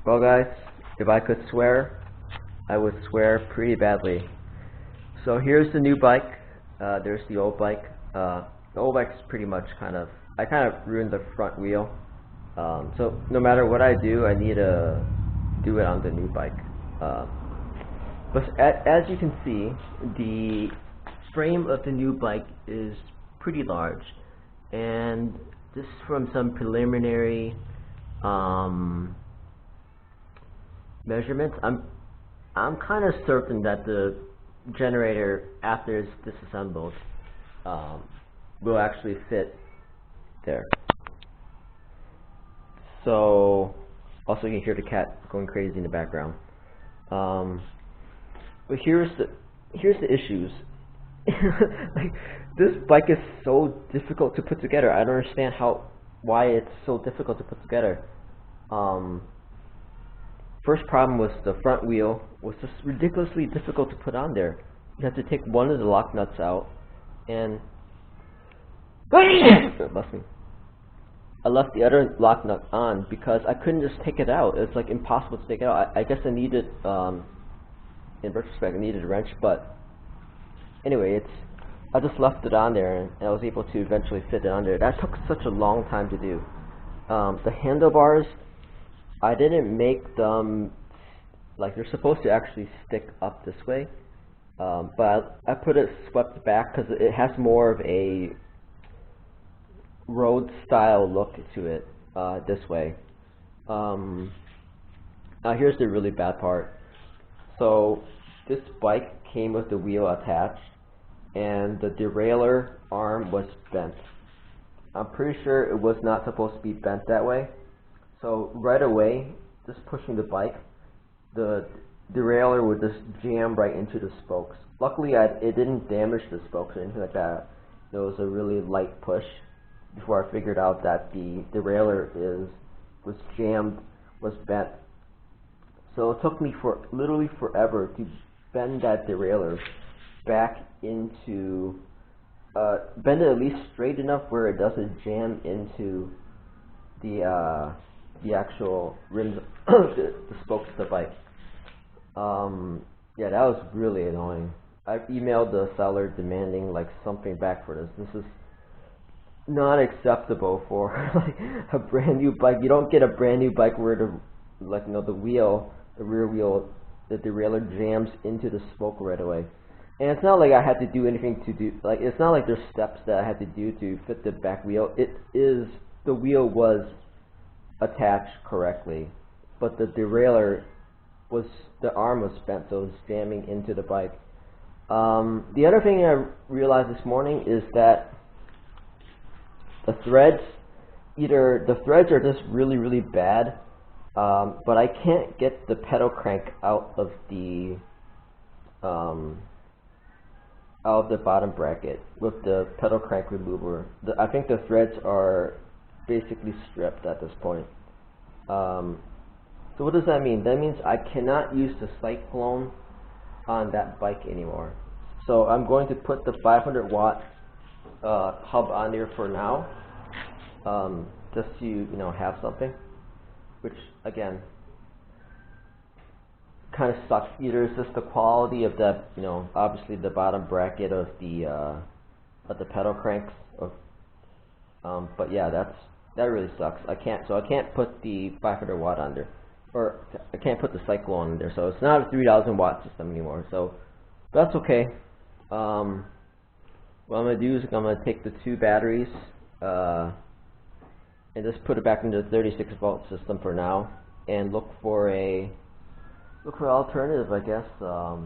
Well guys, if I could swear, I would swear pretty badly. So here's the new bike, there's the old bike. The old bike's pretty much I kind of ruined the front wheel. So no matter what I do, I need to do it on the new bike. But as you can see, the frame of the new bike is pretty large, and this is from some preliminary measurements. I'm kind of certain that the generator, after it's disassembled, will actually fit there. So also you can hear the cat going crazy in the background. But here's the issues. Like, this bike is so difficult to put together. I don't understand why it's so difficult to put together. First problem was the front wheel was just ridiculously difficult to put on there. You have to take one of the lock nuts out, and I left the other lock nut on because I couldn't just take it out. It's like impossible to take it out. I guess I needed, in retrospect, I needed a wrench, but anyway, I just left it on there, and I was able to eventually fit it on there. That took such a long time to do. The handlebars, I didn't make them like they're supposed to actually stick up this way, but I put it swept back because it has more of a road style look to it this way. Now here's the really bad part. So this bike came with the wheel attached, and the derailleur arm was bent. I'm pretty sure it was not supposed to be bent that way. So right away, just pushing the bike, the derailleur would just jam right into the spokes. Luckily, it didn't damage the spokes or anything like that. It was a really light push before I figured out that the derailleur was bent. So it took me literally forever to bend that derailleur back into, bend it at least straight enough where it doesn't jam into the actual rims, the spokes of the bike. Yeah, that was really annoying. I emailed the seller demanding like something back for this. This is not acceptable for like a brand new bike. You don't get a brand new bike where the rear wheel, the derailleur jams into the spoke right away. And it's not like I had to do anything it's not like there's steps that I had to do to fit the back wheel. The wheel was attached correctly, but the derailleur the arm was bent, so it was jamming into the bike. The other thing I realized this morning is that the threads are just really bad, but I can't get the pedal crank out of the bottom bracket with the pedal crank remover. I think the threads are basically stripped at this point. So what does that mean? That means I cannot use the Cyclone on that bike anymore. So I'm going to put the 500 watt hub on there for now, just to have something, which again kind of sucks. Either it's just the quality of the obviously the bottom bracket of the pedal cranks, but yeah, that really sucks. I can't put the 500 watt on there, or I can't put the Cyclone on there, so it's not a 3000 watt system anymore. So that's okay. What I'm going to do is I'm going to take the two batteries and just put it back into the 36 volt system for now, and look for an alternative, I guess. A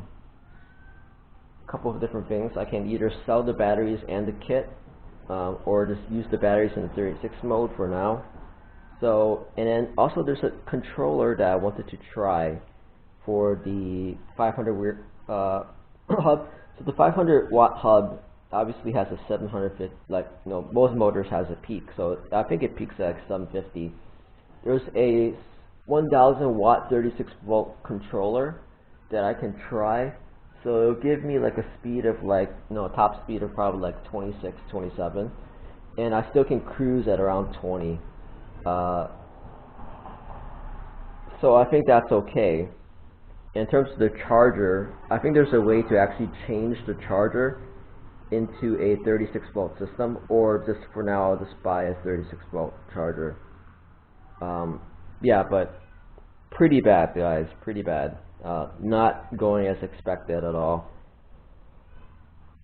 couple of different things. I can either sell the batteries and the kit, or just use the batteries in the 36 mode for now. So, and then also there's a controller that I wanted to try for the 500 hub. So the 500 watt hub obviously has a 750, most motors has a peak, so I think it peaks at 750. There's a 1000 watt 36 volt controller that I can try, so it'll give me like a speed of top speed of probably like 26, 27, and I still can cruise at around 20. So I think that's okay. In terms of the charger, I think there's a way to actually change the charger into a 36 volt system, or just for now I'll just buy a 36 volt charger. Yeah, but pretty bad, guys, pretty bad. Not going as expected at all.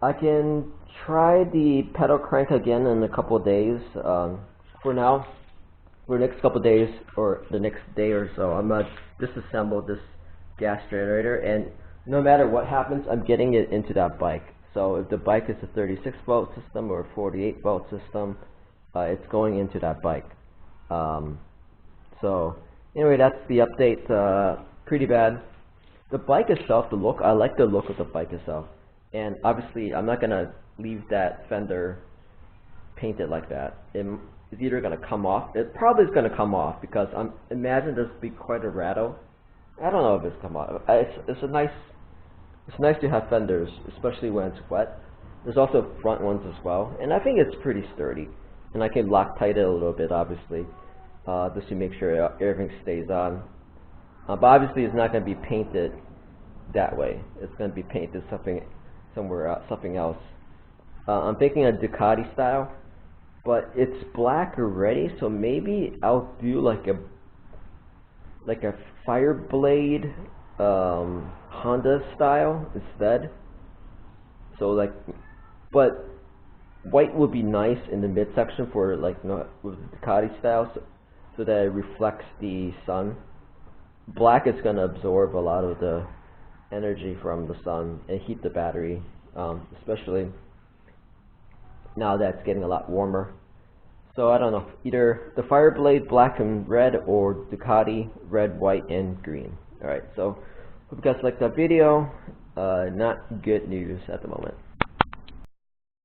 I can try the pedal crank again in a couple of days. For now, for the next couple of days or the next day or so, I'm gonna disassemble this gas generator, and no matter what happens, I'm getting it into that bike. So if the bike is a 36 volt system or a 48 volt system, it's going into that bike. So anyway, that's the update. Pretty bad. The bike itself, the look, I like the look of the bike itself. And obviously, I'm not going to leave that fender painted like that. It's either going to come off. It probably is going to come off because imagine there's be quite a rattle. I don't know if it's come off. It's nice to have fenders, especially when it's wet. There's also front ones as well, and I think it's pretty sturdy. And I can Loctite it a little bit, obviously, just to make sure everything stays on. But obviously, it's not going to be painted that way. It's going to be painted somewhere else, something else. I'm thinking a Ducati style, but it's black already, so maybe I'll do like a Fireblade Honda style instead. So like, but white would be nice in the midsection for like with the Ducati style, so that it reflects the sun. Black is going to absorb a lot of the energy from the sun and heat the battery, especially now that it's getting a lot warmer. So I don't know, either the Fireblade black and red or Ducati red, white, and green. Alright, so hope you guys liked that video. Not good news at the moment.